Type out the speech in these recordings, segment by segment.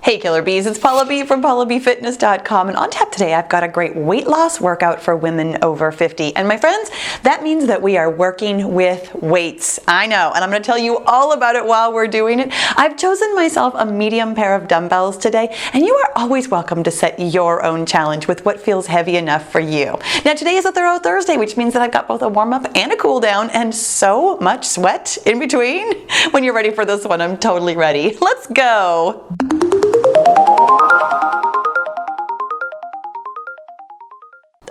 Hey Killer Bees, it's Paula B from PaulaBFitness.com, and on tap today I've got a great weight loss workout for women over 50. And my friends, that means that we are working with weights. I know, and I'm going to tell you all about it while we're doing it. I've chosen myself a medium pair of dumbbells today, and you are always welcome to set your own challenge with what feels heavy enough for you. Now today is a Thorough Thursday, which means that I've got both a warm up and a cool down, and so much sweat in between. When you're ready for this one, I'm totally ready. Let's go.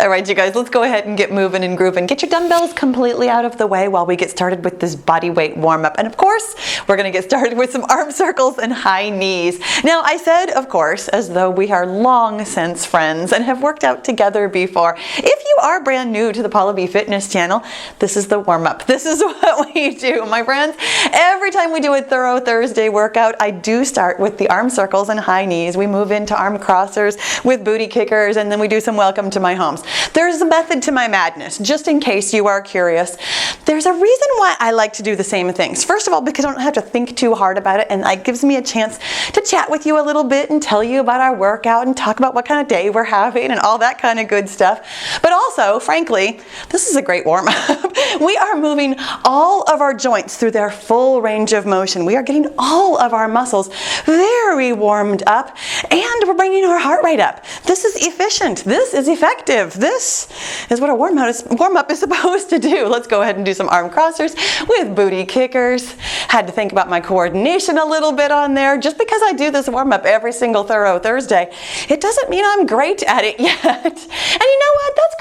All right, you guys, let's go ahead and get moving and grooving. Get your dumbbells completely out of the way while we get started with this body weight warm-up. And of course, we're gonna get started with some arm circles and high knees. Now, I said, of course, as though we are long since friends and have worked out together before. If you are brand new to the Paula B Fitness channel, this is the warm-up. This is what we do, my friends. Every time we do a Thorough Thursday workout, I do start with the arm circles and high knees. We move into arm crossers with booty kickers, and then we do some welcome to my homes. There's a method to my madness, just in case you are curious. There's a reason why I like to do the same things. First of all, because I don't have to think too hard about it, and it gives me a chance to chat with you a little bit and tell you about our workout and talk about what kind of day we're having and all that kind of good stuff. But also, frankly, this is a great warm-up. We are moving all of our joints through their full range of motion. We are getting all of our muscles very warmed up, and we're bringing our heart rate up. This is efficient. This is effective. This is what a warm-up is supposed to do. Let's go ahead and do some arm crossers with booty kickers. Had to think about my coordination a little bit on there. Just because I do this warm-up every single Thorough Thursday, it doesn't mean I'm great at it yet. And you know what? That's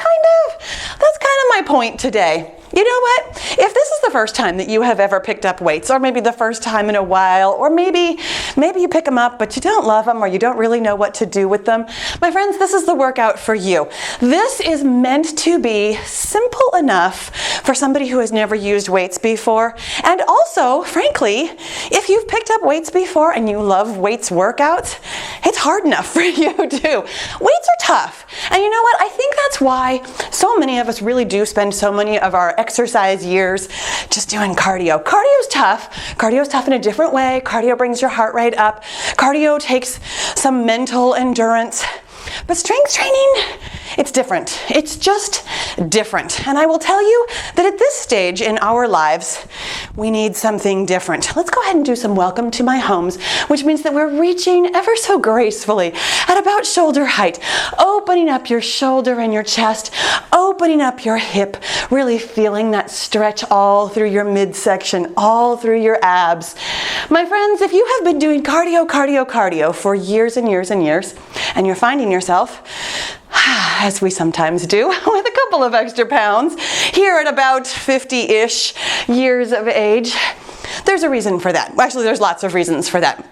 kind of my point today. You know what? If this is the first time that you have ever picked up weights, or maybe the first time in a while, or maybe you pick them up but you don't love them, or you don't really know what to do with them, my friends, this is the workout for you. This is meant to be simple enough for somebody who has never used weights before. And also, frankly, if you've picked up weights before and you love weights workouts, it's hard enough for you too. Weights are tough. And you know what? I think that's why so many of us really do spend so many of our exercise years just doing cardio. Cardio's tough. Cardio's tough in a different way. Cardio brings your heart rate up. Cardio takes some mental endurance. But strength training, it's different. It's just different. And I will tell you that at this stage in our lives, we need something different. Let's go ahead and do some welcome to my homes, which means that we're reaching ever so gracefully at about shoulder height, opening up your shoulder and your chest, opening up your hip, really feeling that stretch all through your midsection, all through your abs. My friends, if you have been doing cardio for years and years and years, and you're finding yourself, as we sometimes do, with a couple of extra pounds, here at about 50-ish years of age, there's a reason for that. Actually, there's lots of reasons for that.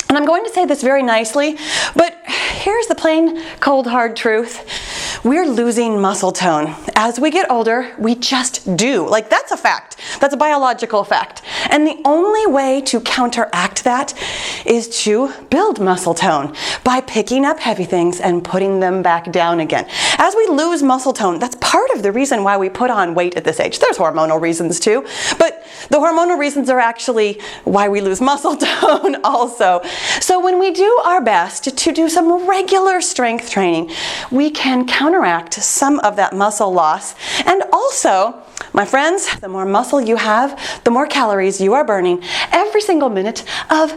And I'm going to say this very nicely, but here's the plain, cold, hard truth. We're losing muscle tone. As we get older, we just do. Like, that's a fact. That's a biological fact. And the only way to counteract that is to build muscle tone by picking up heavy things and putting them back down again. As we lose muscle tone, that's part of the reason why we put on weight at this age. There's hormonal reasons too, but the hormonal reasons are actually why we lose muscle tone also. So when we do our best to do some regular strength training, we can counteract some of that muscle loss. And also, my friends, the more muscle you have, the more calories you are burning every single minute of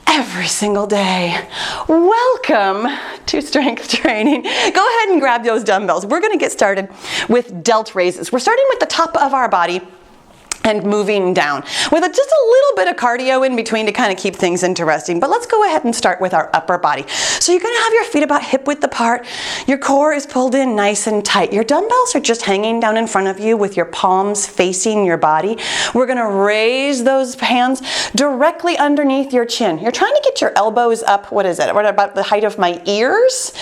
every single day. Welcome to strength training. Go ahead and grab those dumbbells. We're going to get started with delt raises. We're starting with the top of our body and moving down with just a little bit of cardio in between to kind of keep things interesting. But let's go ahead and start with our upper body. So you're gonna have your feet about hip width apart. Your core is pulled in nice and tight. Your dumbbells are just hanging down in front of you with your palms facing your body. We're gonna raise those hands directly underneath your chin. You're trying to get your elbows up, what is it? What about the height of my ears?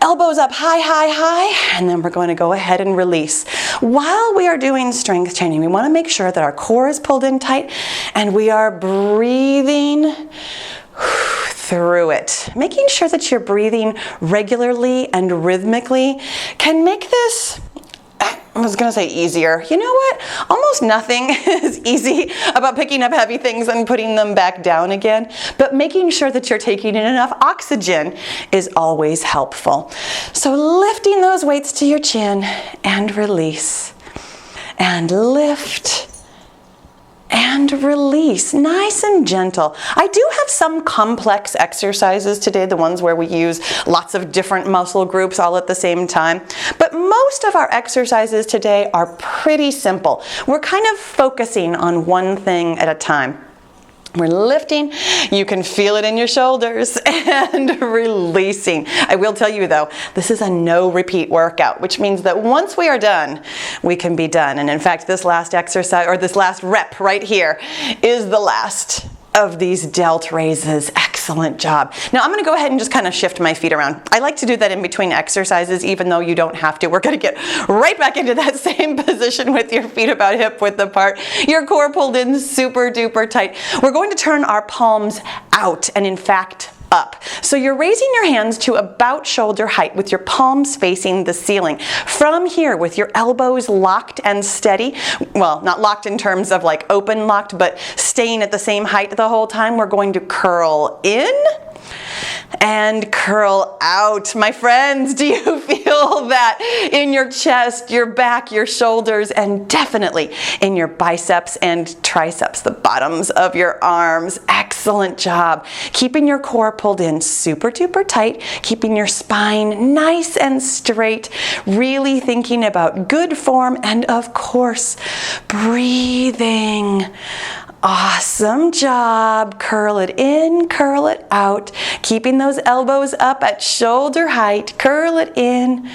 Elbows up high, high, high, and then we're going to go ahead and release. While we are doing strength training, we want to make sure that our core is pulled in tight and we are breathing through it. Making sure that you're breathing regularly and rhythmically can make this I was gonna say easier. You know what? Almost nothing is easy about picking up heavy things and putting them back down again, but making sure that you're taking in enough oxygen is always helpful. So lifting those weights to your chin and release. And lift and release, nice and gentle. I do have some complex exercises today, the ones where we use lots of different muscle groups all at the same time. But most of our exercises today are pretty simple. We're kind of focusing on one thing at a time. We're lifting, you can feel it in your shoulders, and releasing. I will tell you though, this is a no repeat workout, which means that once we are done, we can be done. And in fact, this last exercise, or this last rep right here, is the last of these delt raises. Excellent job. Now I'm gonna go ahead and just kind of shift my feet around. I like to do that in between exercises, even though you don't have to. We're gonna get right back into that same position with your feet about hip width apart, your core pulled in super duper tight. We're going to turn our palms out and in fact up. So you're raising your hands to about shoulder height with your palms facing the ceiling. From here, with your elbows locked and steady, well, not locked in terms of like open locked, but staying at the same height the whole time, we're going to curl in and curl out. My friends, do you feel that in your chest, your back, your shoulders, and definitely in your biceps and triceps, the bottoms of your arms? Excellent job. Keeping your core pulled in super duper tight, keeping your spine nice and straight, really thinking about good form, and of course, breathing. Awesome job. Curl it in, curl it out. Keeping those elbows up at shoulder height. Curl it in,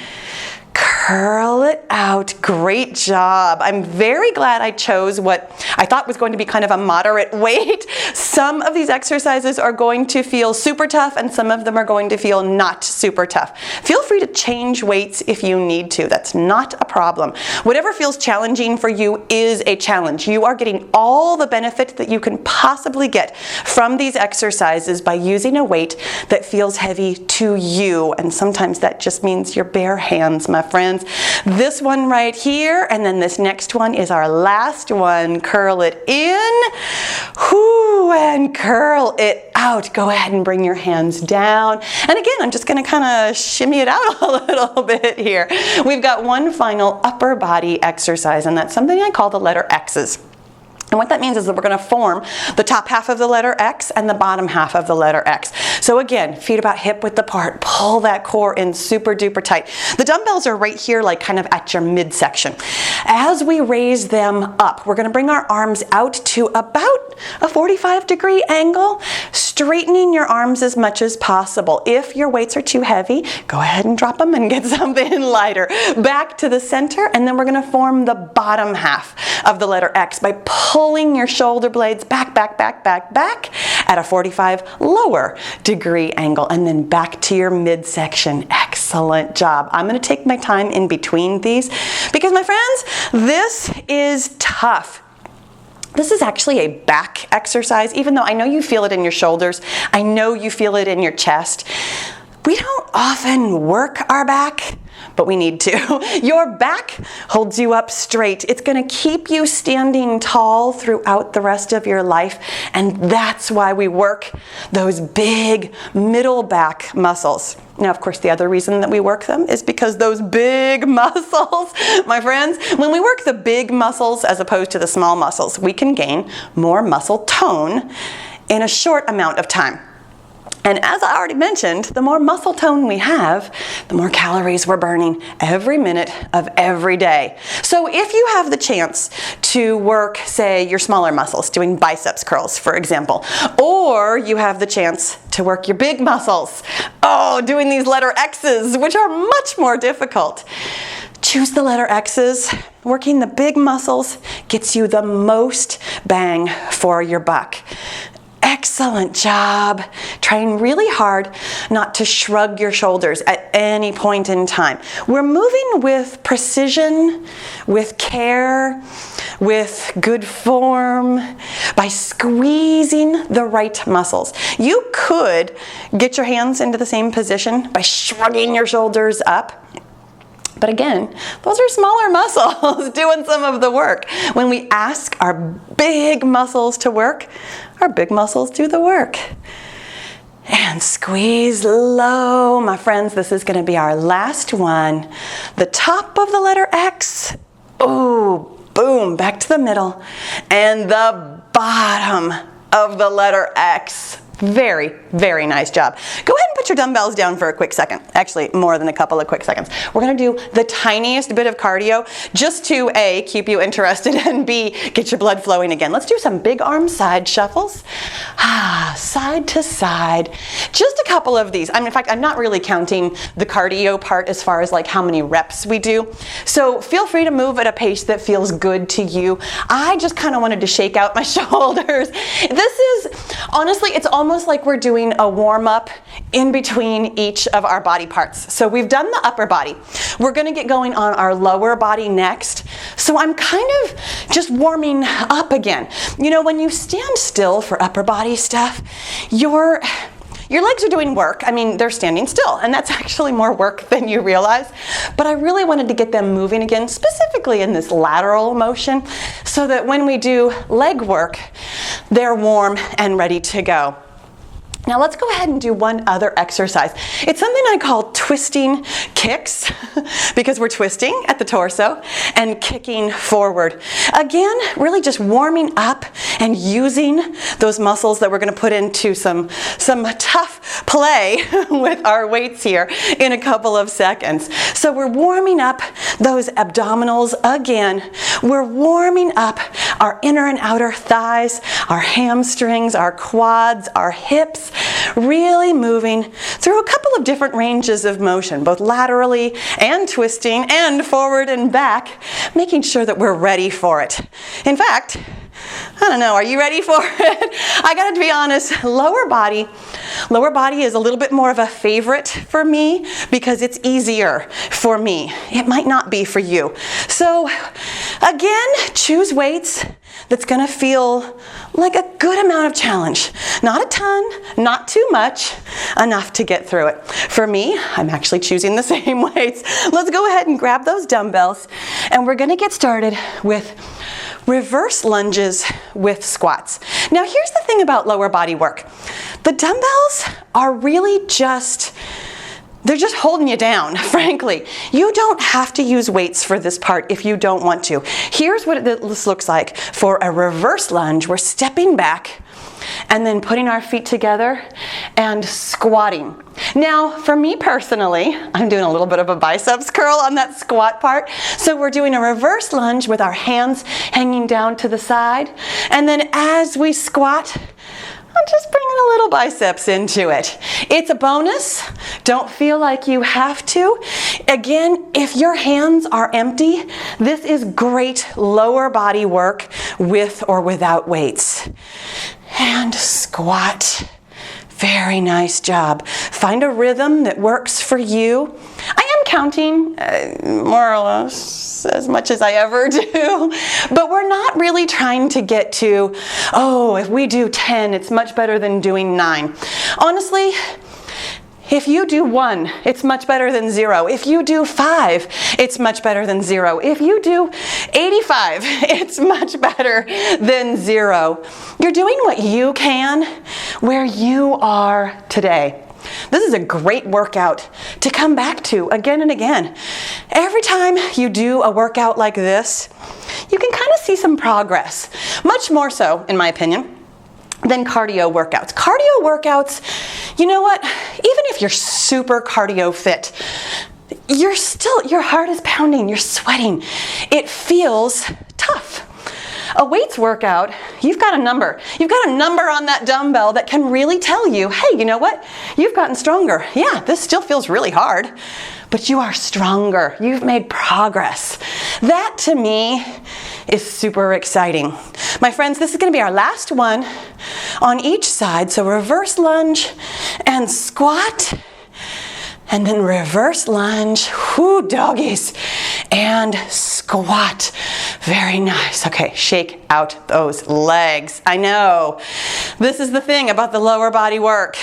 curl it out. Great job. I'm very glad I chose what I thought was going to be kind of a moderate weight. Some of these exercises are going to feel super tough and some of them are going to feel not super tough. Feel free to change weights if you need to. That's not a problem. Whatever feels challenging for you is a challenge. You are getting all the benefit that you can possibly get from these exercises by using a weight that feels heavy to you. And sometimes that just means your bare hands, my friends. This one right here, and then this next one is our last one. Curl it in, whoo, and curl it out. Go ahead and bring your hands down. And again, I'm just gonna kind of shimmy it out a little bit here. We've got one final upper body exercise, and that's something I call the letter X's. And what that means is that we're going to form the top half of the letter X and the bottom half of the letter X. So again, feet about hip width apart, pull that core in super duper tight. The dumbbells are right here, like kind of at your midsection. As we raise them up, we're going to bring our arms out to about a 45-degree angle, straightening your arms as much as possible. If your weights are too heavy, go ahead and drop them and get something lighter. Back to the center, and then we're going to form the bottom half of the letter X by pulling your shoulder blades back, back, back, back, back at a 45 lower degree angle, and then back to your midsection. Excellent job. I'm going to take my time in between these because, my friends, this is tough. This is actually a back exercise, even though I know you feel it in your shoulders. I know you feel it in your chest. We don't often work our back, but we need to. Your back holds you up straight. It's going to keep you standing tall throughout the rest of your life, and that's why we work those big middle back muscles. Now, of course, the other reason that we work them is because those big muscles, my friends, when we work the big muscles as opposed to the small muscles, we can gain more muscle tone in a short amount of time. And as I already mentioned, the more muscle tone we have, the more calories we're burning every minute of every day. So if you have the chance to work, say, your smaller muscles, doing biceps curls, for example, or you have the chance to work your big muscles, doing these letter X's, which are much more difficult, choose the letter X's. Working the big muscles gets you the most bang for your buck. Excellent job. Trying really hard not to shrug your shoulders at any point in time. We're moving with precision, with care, with good form, by squeezing the right muscles. You could get your hands into the same position by shrugging your shoulders up. But again, those are smaller muscles doing some of the work. When we ask our big muscles to work, our big muscles do the work. And squeeze low, my friends. This is going to be our last one. The top of the letter X. Ooh, boom, back to the middle. And the bottom of the letter X. Very, very nice job. Go ahead and put your dumbbells down for a quick second. Actually, more than a couple of quick seconds. We're going to do the tiniest bit of cardio just to A, keep you interested, and B, get your blood flowing again. Let's do some big arm side shuffles. Side to side. Just a couple of these. In fact, I'm not really counting the cardio part as far as like how many reps we do. So feel free to move at a pace that feels good to you. I just kind of wanted to shake out my shoulders. This is, honestly, it's almost like we're doing a warm-up in between each of our body parts. So we've done the upper body. We're going to get going on our lower body next. So I'm kind of just warming up again. You know, when you stand still for upper body stuff, your legs are doing work. I mean, they're standing still, and that's actually more work than you realize. But I really wanted to get them moving again, specifically in this lateral motion, so that when we do leg work, they're warm and ready to go. Now let's go ahead and do one other exercise. It's something I call twisting kicks because we're twisting at the torso and kicking forward. Again, really just warming up and using those muscles that we're going to put into some tough play with our weights here in a couple of seconds. So we're warming up those abdominals again. We're warming up our inner and outer thighs, our hamstrings, our quads, our hips, really moving through a couple of different ranges of motion, both laterally and twisting and forward and back, making sure that we're ready for it. In fact, I don't know, are you ready for it? I gotta be honest, lower body is a little bit more of a favorite for me because it's easier for me. It might not be for you. So again, choose weights that's gonna feel like a good amount of challenge. Not a ton, not too much, enough to get through it. For me, I'm actually choosing the same weights. Let's go ahead and grab those dumbbells, and we're gonna get started with reverse lunges with squats. Now here's the thing about lower body work. The dumbbells are really they're just holding you down, frankly. You don't have to use weights for this part if you don't want to. Here's what this looks like for a reverse lunge. We're stepping back and then putting our feet together and squatting. Now, for me personally, I'm doing a little bit of a biceps curl on that squat part. So we're doing a reverse lunge with our hands hanging down to the side. And then as we squat, I'm just bringing a little biceps into it. It's a bonus. Don't feel like you have to. Again, if your hands are empty, this is great lower body work with or without weights. And squat. Very nice job. Find a rhythm that works for you. I am counting more or less as much as I ever do, but we're not really trying to get to, oh, if we do 10, it's much better than doing 9. Honestly, if you do 1, it's much better than 0. If you do 5, it's much better than 0. If you do 85, it's much better than 0. You're doing what you can where you are today. This is a great workout to come back to again and again. Every time you do a workout like this, you can kind of see some progress. Much more so, in my opinion, than cardio workouts. Cardio workouts, you know what? Even if you're super cardio fit, your heart is pounding, you're sweating. It feels tough. A weights workout, you've got a number. You've got a number on that dumbbell that can really tell you, hey, you know what? You've gotten stronger. Yeah, this still feels really hard, but you are stronger. You've made progress. That to me is super exciting. My friends, this is going to be our last one on each side. So reverse lunge and squat, and then reverse lunge, whoo, doggies, and squat. Very nice. Okay, shake out those legs. I know, this is the thing about the lower body work.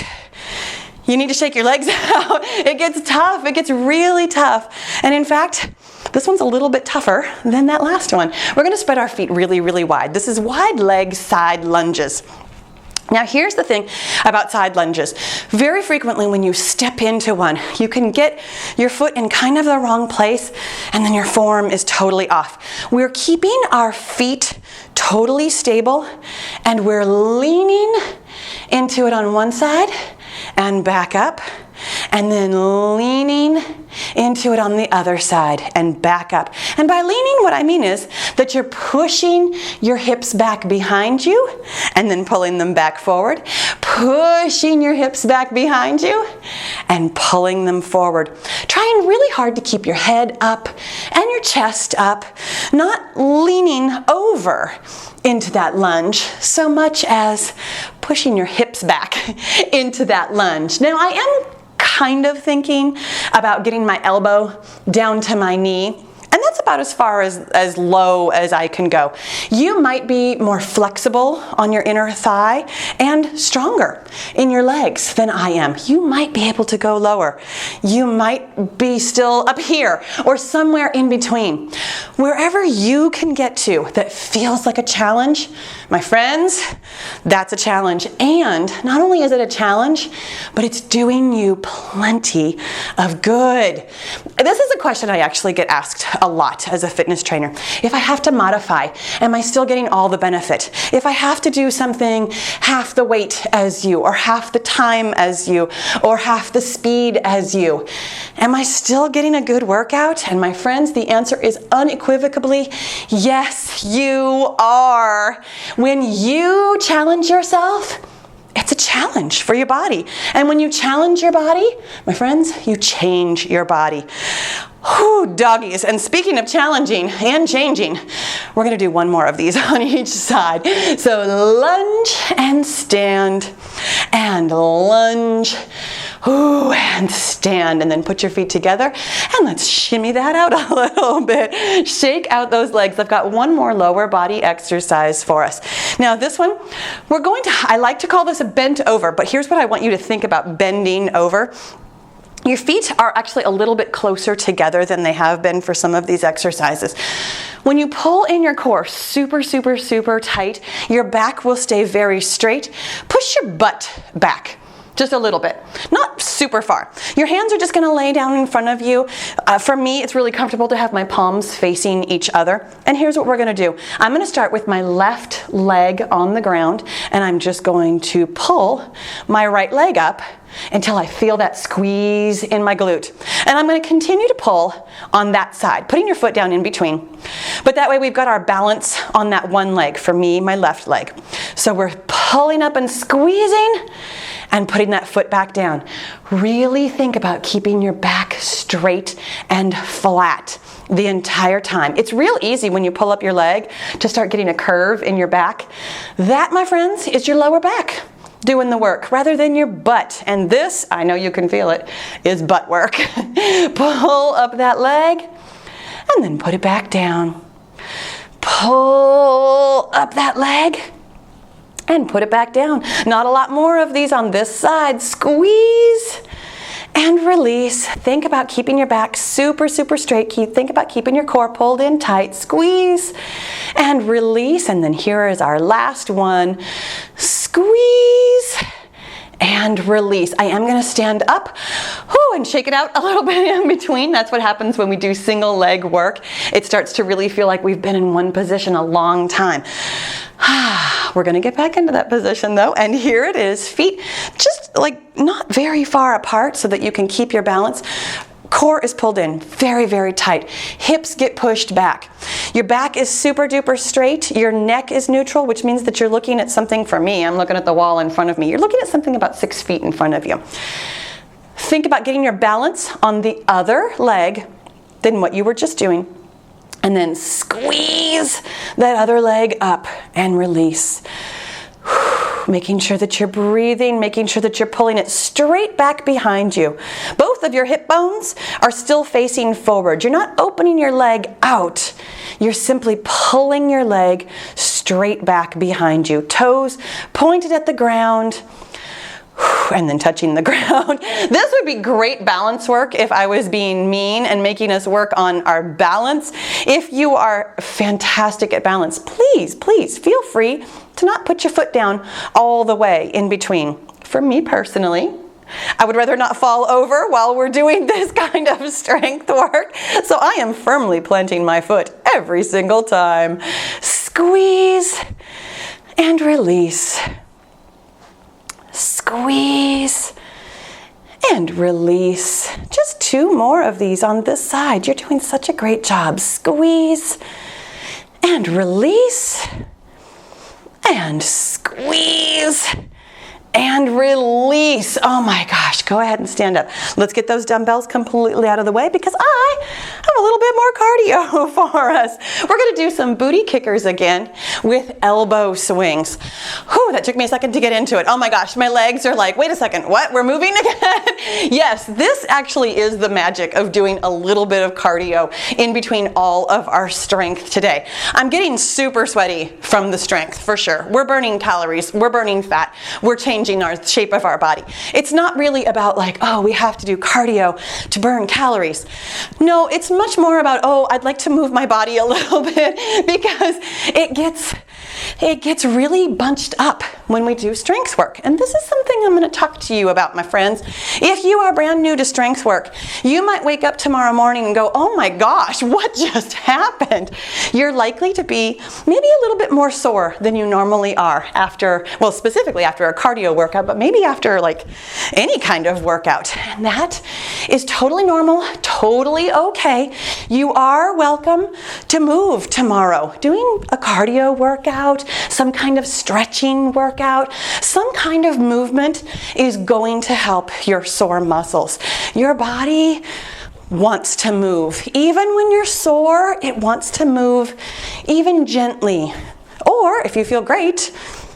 you need to shake your legs out. It gets tough. It gets really tough. And in fact, this one's a little bit tougher than that last one. We're gonna spread our feet really, really wide. This is wide leg side lunges. Now here's the thing about side lunges. Very frequently when you step into one, you can get your foot in kind of the wrong place and then your form is totally off. We're keeping our feet totally stable and we're leaning into it on one side and back up, and then leaning into it on the other side and back up. And by leaning, what I mean is that you're pushing your hips back behind you and then pulling them back forward, pushing your hips back behind you and pulling them forward. Trying really hard to keep your head up and your chest up, not leaning over into that lunge so much as pushing your hips back into that lunge. Now I am kind of thinking about getting my elbow down to my knee, and that's about as far as low as I can go. You might be more flexible on your inner thigh and stronger in your legs than I am. You might be able to go lower. You might be still up here or somewhere in between. Wherever you can get to that feels like a challenge, my friends, that's a challenge. And not only is it a challenge, but it's doing you plenty of good. This is a question I actually get asked a lot as a fitness trainer. If I have to modify, am I still getting all the benefit? If I have to do something half the weight as you, or half the time as you, or half the speed as you, am I still getting a good workout? And my friends, the answer is unequivocally, yes, you are. When you challenge yourself, it's a challenge for your body. And when you challenge your body, my friends, you change your body. Whew, doggies. And speaking of challenging and changing, we're gonna do one more of these on each side. So lunge and stand, and lunge, ooh, and stand, and then put your feet together, and let's shimmy that out a little bit. Shake out those legs. I've got one more lower body exercise for us. Now this one, I like to call this a bent over, but here's what I want you to think about bending over. Your feet are actually a little bit closer together than they have been for some of these exercises. When you pull in your core super, super, super tight, your back will stay very straight. Push your butt back just a little bit, not super far. Your hands are just gonna lay down in front of you. For me, it's really comfortable to have my palms facing each other. And here's what we're gonna do. I'm gonna start with my left leg on the ground, and I'm just going to pull my right leg up until I feel that squeeze in my glute. And I'm gonna continue to pull on that side, putting your foot down in between. But that way we've got our balance on that one leg, for me, my left leg. So we're pulling up and squeezing and putting that foot back down. Really think about keeping your back straight and flat the entire time. It's real easy when you pull up your leg to start getting a curve in your back. That, my friends, is your lower back doing the work rather than your butt. And this, I know you can feel it, is butt work. Pull up that leg and then put it back down. Pull up that leg and put it back down. Not a lot more of these on this side. Squeeze and release. Think about keeping your back super, super straight. Think about keeping your core pulled in tight. Squeeze and release. And then here is our last one. Squeeze and release. I am gonna stand up and shake it out a little bit in between. That's what happens when we do single leg work. It starts to really feel like we've been in one position a long time. We're gonna get back into that position though, and here it is. Feet just like not very far apart so that you can keep your balance. Core is pulled in very, very tight. Hips get pushed back. Your back is super duper straight. Your neck is neutral, which means that you're looking at something, for me, I'm looking at the wall in front of me. You're looking at something about 6 feet in front of you. Think about getting your balance on the other leg than what you were just doing. And then squeeze that other leg up and release. Making sure that you're breathing, making sure that you're pulling it straight back behind you. Both of your hip bones are still facing forward. You're not opening your leg out. You're simply pulling your leg straight back behind you. Toes pointed at the ground. and then touching the ground. This would be great balance work if I was being mean and making us work on our balance. If you are fantastic at balance, please, please feel free to not put your foot down all the way in between. For me personally, I would rather not fall over while we're doing this kind of strength work. So I am firmly planting my foot every single time. Squeeze and release. Squeeze and release. Just 2 more of these on this side. You're doing such a great job. Squeeze and release and squeeze and release. Oh my gosh, go ahead and stand up. Let's get those dumbbells completely out of the way because I have a little bit more cardio for us. We're gonna do some booty kickers again with elbow swings. Whew, that took me a second to get into it. Oh my gosh, my legs are like, wait a second, what? We're moving again? Yes, this actually is the magic of doing a little bit of cardio in between all of our strength today. I'm getting super sweaty from the strength for sure. We're burning calories, we're burning fat, we're changing our shape of our body. It's not really about like, oh, we have to do cardio to burn calories. No, it's much more about, oh, I'd like to move my body a little bit because it gets really bunched up when we do strength work. And this is something I'm going to talk to you about, my friends. If you are brand new to strength work, you might wake up tomorrow morning and go, oh my gosh, what just happened? You're likely to be maybe a little bit more sore than you normally are after, well, specifically after a cardio workout, but maybe after like any kind of workout. And that is totally normal, totally okay. You are welcome to move tomorrow. Doing a cardio workout, some kind of stretching workout, some kind of movement is going to help your sore muscles. Your body wants to move. Even when you're sore, it wants to move even gently. Or if you feel great,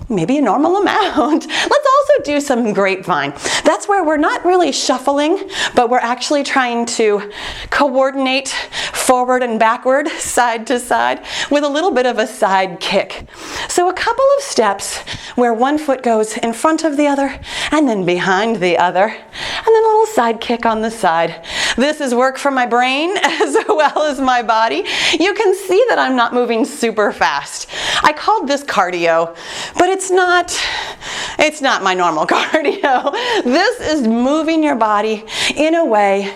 maybe a normal amount. Let's also do some grapevine. That's where we're not really shuffling, but we're actually trying to coordinate forward and backward, side to side, with a little bit of a side kick. So a couple of steps where one foot goes in front of the other and then behind the other, and then a little side kick on the side. This is work for my brain as well as my body. You can see that I'm not moving super fast. I called this cardio, but it's not my normal cardio. This is moving your body in a way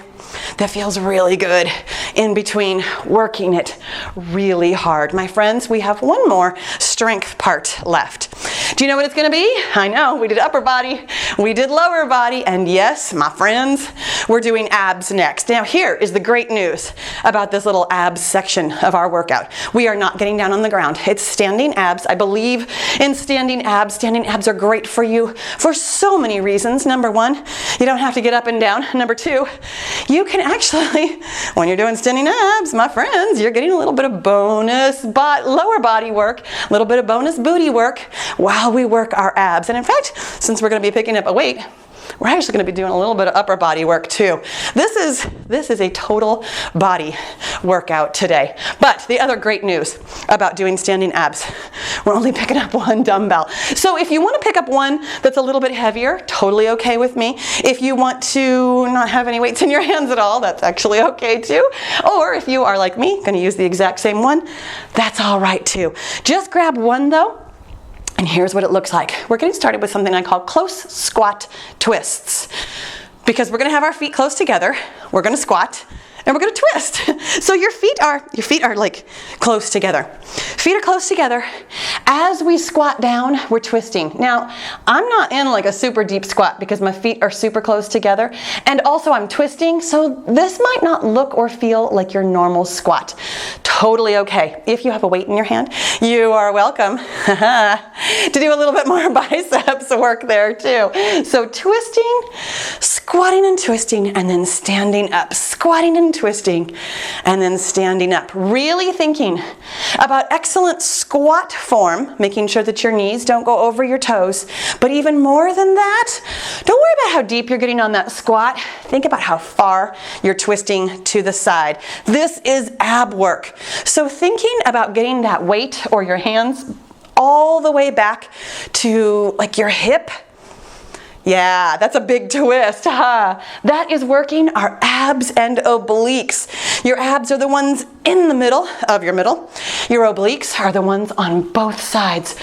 that feels really good in between working it really hard. My friends, we have one more strength part left. Do you know what it's going to be? I know, we did upper body, we did lower body, and yes, my friends, we're doing abs next. Now here is the great news about this little abs section of our workout. We are not getting down on the ground. It's standing abs. I believe in standing abs. Standing abs are great for you for so many reasons. Number one, you don't have to get up and down. Number two, you can actually, when you're doing standing abs, my friends, you're getting a little bit of bonus lower body work, a little bit of bonus booty work while we work our abs. And in fact, since we're going to be picking up a weight, we're actually going to be doing a little bit of upper body work too. This is a total body workout today. But the other great news about doing standing abs, we're only picking up one dumbbell. So if you want to pick up one that's a little bit heavier, totally okay with me. If you want to not have any weights in your hands at all, that's actually okay too. Or if you are like me, going to use the exact same one, that's all right too. Just grab one though. And here's what it looks like. We're getting started with something I call close squat twists. Because we're gonna have our feet close together, we're gonna squat, and we're gonna twist. So your feet are like close together. Feet are close together. As we squat down, we're twisting. Now, I'm not in like a super deep squat because my feet are super close together. And also I'm twisting, so this might not look or feel like your normal squat. Totally okay. If you have a weight in your hand, you are welcome to do a little bit more biceps work there too. So twisting, squatting and twisting, and then standing up. Squatting and twisting, and then standing up. Really thinking about excellent squat form, making sure that your knees don't go over your toes. But even more than that, don't worry about how deep you're getting on that squat. Think about how far you're twisting to the side. This is ab work. So thinking about getting that weight or your hands all the way back to like your hip, Yeah, that's a big twist, huh? That is working our abs and obliques. Your abs are the ones in the middle of your middle. Your obliques are the ones on both sides.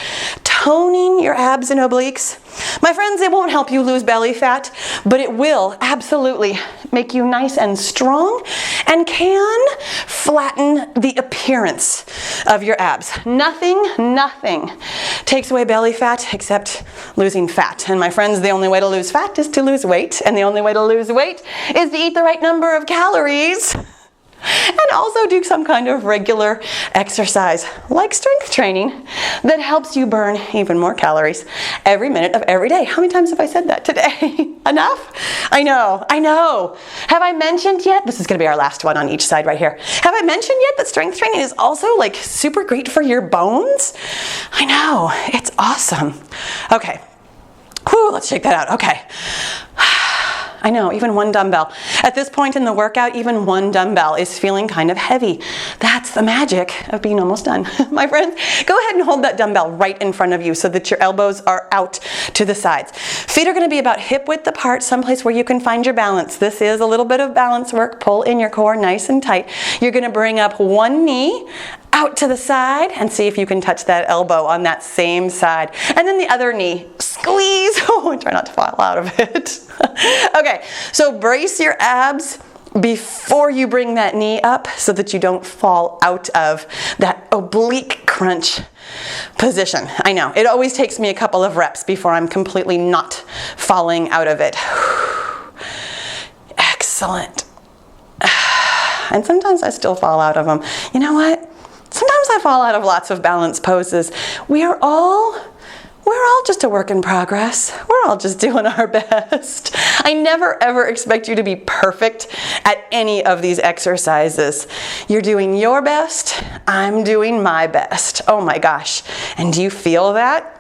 Toning your abs and obliques. My friends, it won't help you lose belly fat, but it will absolutely make you nice and strong and can flatten the appearance of your abs. Nothing takes away belly fat except losing fat. And my friends, the only way to lose fat is to lose weight, and the only way to lose weight is to eat the right number of calories. And also do some kind of regular exercise, like strength training, that helps you burn even more calories every minute of every day. How many times have I said that today? Enough? I know. Have I mentioned yet? This is gonna be our last one on each side right here. Have I mentioned yet that strength training is also like super great for your bones? I know, it's awesome. Okay, whew, let's shake that out, okay. I know, even one dumbbell. At this point in the workout, even one dumbbell is feeling kind of heavy. That's the magic of being almost done. My friends, go ahead and hold that dumbbell right in front of you so that your elbows are out to the sides. Feet are gonna be about hip width apart, someplace where you can find your balance. This is a little bit of balance work. Pull in your core nice and tight. You're gonna bring up one knee out to the side and see if you can touch that elbow on that same side. And then the other knee, squeeze. Oh, and try not to fall out of it. Okay, so brace your abs before you bring that knee up so that you don't fall out of that oblique crunch position. I know, it always takes me a couple of reps before I'm completely not falling out of it. Excellent. And sometimes I still fall out of them. You know what? Sometimes I fall out of lots of balance poses. We're all just a work in progress. We're all just doing our best. I never ever expect you to be perfect at any of these exercises. You're doing your best, I'm doing my best. Oh my gosh. And do you feel that?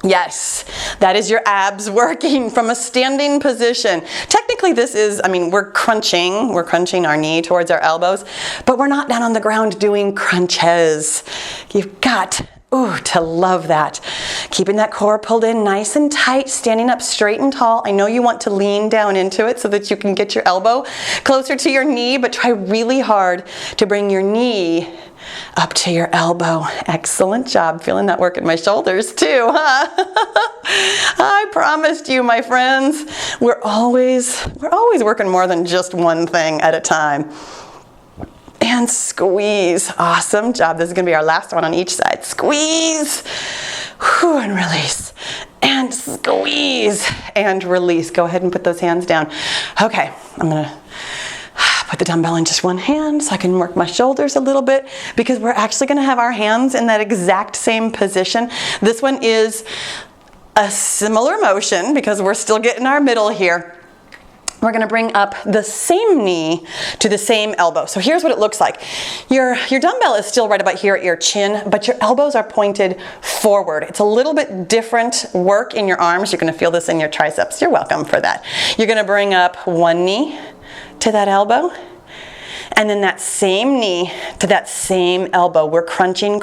Yes, that is your abs working from a standing position. Technically this is, we're crunching our knee towards our elbows, but we're not down on the ground doing crunches. You've got to love that. Keeping that core pulled in nice and tight, standing up straight and tall. I know you want to lean down into it so that you can get your elbow closer to your knee, but try really hard to bring your knee up to your elbow. Excellent job. Feeling that work in my shoulders too, huh? I promised you, my friends, we're always working more than just one thing at a time. And squeeze. Awesome job. This is going to be our last one on each side. Squeeze. Whew, and release. And squeeze. And release. Go ahead and put those hands down. Okay, I'm going to put the dumbbell in just one hand so I can work my shoulders a little bit, because we're actually going to have our hands in that exact same position. This one is a similar motion because we're still getting our middle here. We're going to bring up the same knee to the same elbow. So here's what it looks like. Your dumbbell is still right about here at your chin, but your elbows are pointed forward. It's a little bit different work in your arms. You're going to feel this in your triceps. You're welcome for that. You're going to bring up one knee to that elbow, and then that same knee to that same elbow. We're crunching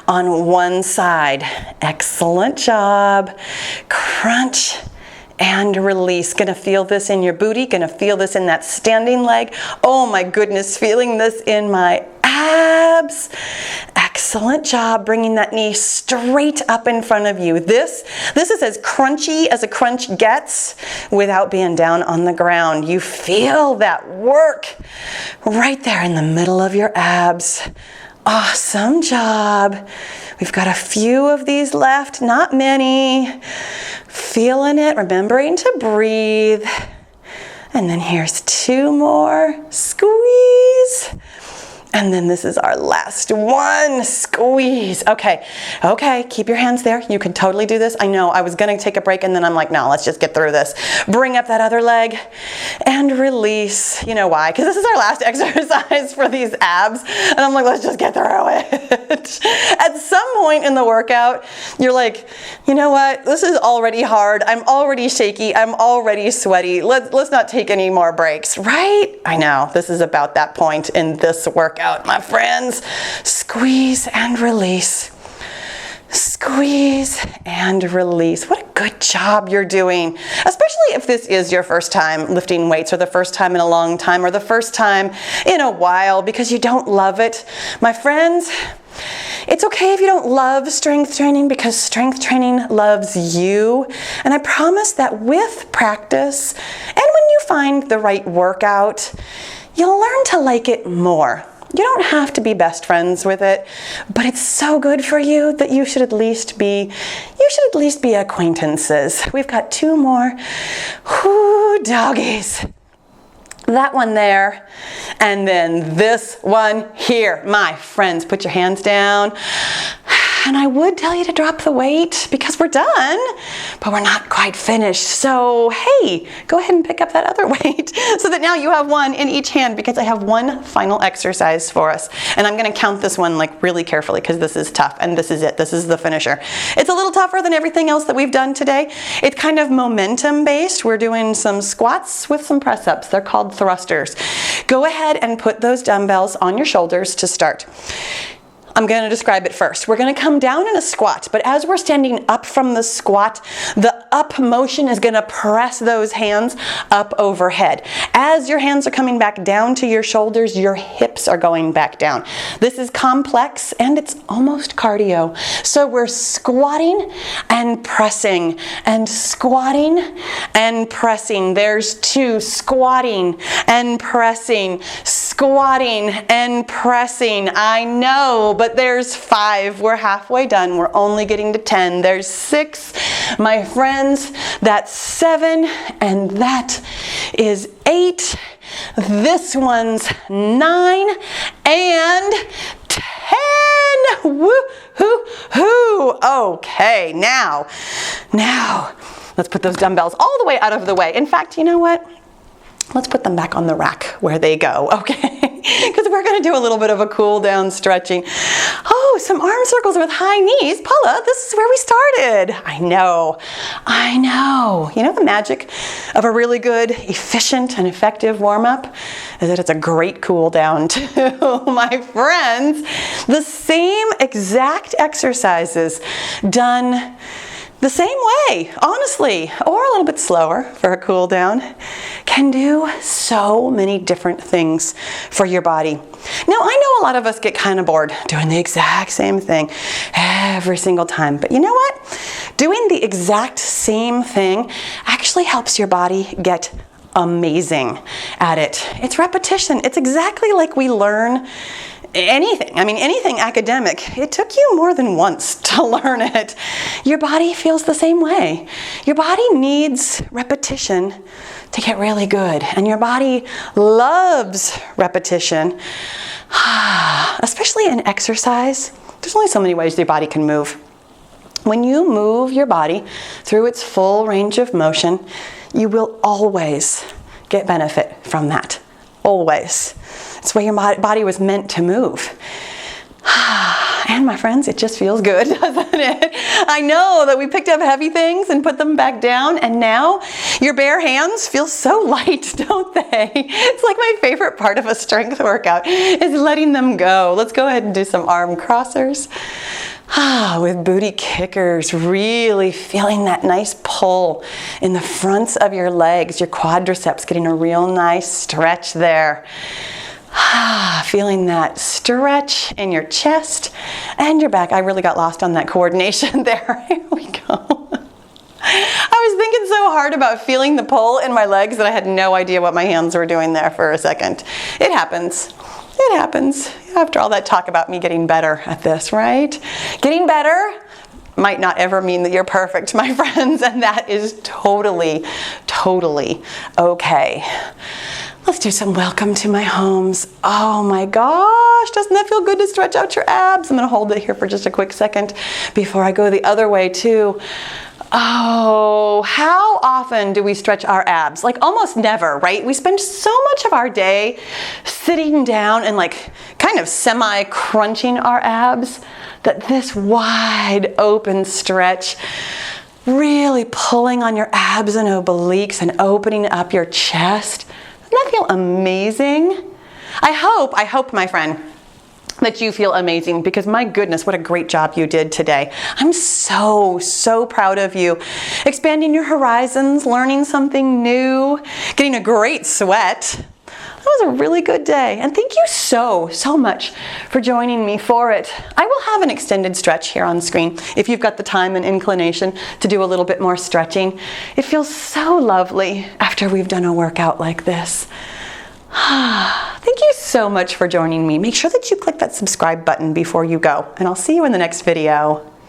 on one side. Excellent job. Crunch and release. Gonna feel this in your booty, gonna feel this in that standing leg. Oh my goodness, feeling this in my abs. Excellent job bringing that knee straight up in front of you. This is as crunchy as a crunch gets without being down on the ground. You feel that work right there in the middle of your abs. Awesome job. We've got a few of these left, not many. Feeling it, remembering to breathe. And then here's two more. Squeeze. And then this is our last one. Squeeze. Okay, keep your hands there. You can totally do this. I know I was gonna take a break and then I'm like, no, let's just get through this. Bring up that other leg and release. You know why? Because this is our last exercise for these abs. And I'm like, let's just get through it. At some point in the workout, you're like, you know what? This is already hard. I'm already shaky. I'm already sweaty. Let's not take any more breaks, right? I know, this is about that point in this workout. My friends, squeeze and release. Squeeze and release. What a good job you're doing. Especially if this is your first time lifting weights, or the first time in a long time, or the first time in a while because you don't love it. My friends, it's okay if you don't love strength training, because strength training loves you. And I promise that with practice, and when you find the right workout, you'll learn to like it more. You don't have to be best friends with it, but it's so good for you that you should at least be acquaintances. We've got 2 more. Whoo, doggies. That one there, and then this one here. My friends, put your hands down. And I would tell you to drop the weight because we're done, but we're not quite finished. So, hey, go ahead and pick up that other weight so that now you have one in each hand, because I have one final exercise for us. And I'm gonna count this one like really carefully because this is tough, and this is it. This is the finisher. It's a little tougher than everything else that we've done today. It's kind of momentum based. We're doing some squats with some press ups. They're called thrusters. Go ahead and put those dumbbells on your shoulders to start. I'm going to describe it first. We're going to come down in a squat, but as we're standing up from the squat, the up motion is going to press those hands up overhead. As your hands are coming back down to your shoulders, your hips are going back down. This is complex and it's almost cardio. So we're squatting and pressing, and squatting and pressing. There's 2, squatting and pressing, squatting and pressing. I know, but there's 5. We're halfway done. We're only getting to 10. There's 6. My friends, that's 7, and that is 8. This one's 9 and 10. Woo-hoo-hoo. Okay, now, let's put those dumbbells all the way out of the way. In fact, you know what? Let's put them back on the rack where they go, okay? Because we're going to do a little bit of a cool down stretching. Oh, some arm circles with high knees. Paula, this is where we started. I know. You know the magic of a really good, efficient, and effective warm-up is that it's a great cool down too, my friends. The same exact exercises done the same way, honestly, or a little bit slower for a cool down, can do so many different things for your body. Now, I know a lot of us get kind of bored doing the exact same thing every single time, but you know what? Doing the exact same thing actually helps your body get amazing at it. It's repetition. It's exactly like we learn anything. I mean, anything academic. It took you more than once to learn it. Your body feels the same way. Your body needs repetition to get really good. And your body loves repetition, especially in exercise. There's only so many ways your body can move. When you move your body through its full range of motion, you will always get benefit from that. Always. It's the way your body was meant to move. And my friends, it just feels good, doesn't it? I know that we picked up heavy things and put them back down, and now your bare hands feel so light, don't they? It's like my favorite part of a strength workout is letting them go. Let's go ahead and do some arm crossers. With booty kickers, really feeling that nice pull in the fronts of your legs, your quadriceps getting a real nice stretch there. Feeling that stretch in your chest and your back. I really got lost on that coordination there. Here we go. I was thinking so hard about feeling the pull in my legs that I had no idea what my hands were doing there for a second. It happens. It happens. After all that talk about me getting better at this, right? Getting better might not ever mean that you're perfect, my friends, and that is totally, totally okay. Let's do some welcome to my homes. Oh my gosh, doesn't that feel good to stretch out your abs? I'm gonna hold it here for just a quick second before I go the other way too. Oh, how often do we stretch our abs? Like almost never, right? We spend so much of our day sitting down and like kind of semi-crunching our abs that this wide open stretch, really pulling on your abs and obliques and opening up your chest. Doesn't that feel amazing? I hope, my friend, that you feel amazing, because my goodness, what a great job you did today. I'm so, so proud of you. Expanding your horizons, learning something new, getting a great sweat. That was a really good day, and thank you so, so much for joining me for it. I will have an extended stretch here on screen if you've got the time and inclination to do a little bit more stretching. It feels so lovely after we've done a workout like this. Thank you so much for joining me. Make sure that you click that subscribe button before you go, and I'll see you in the next video.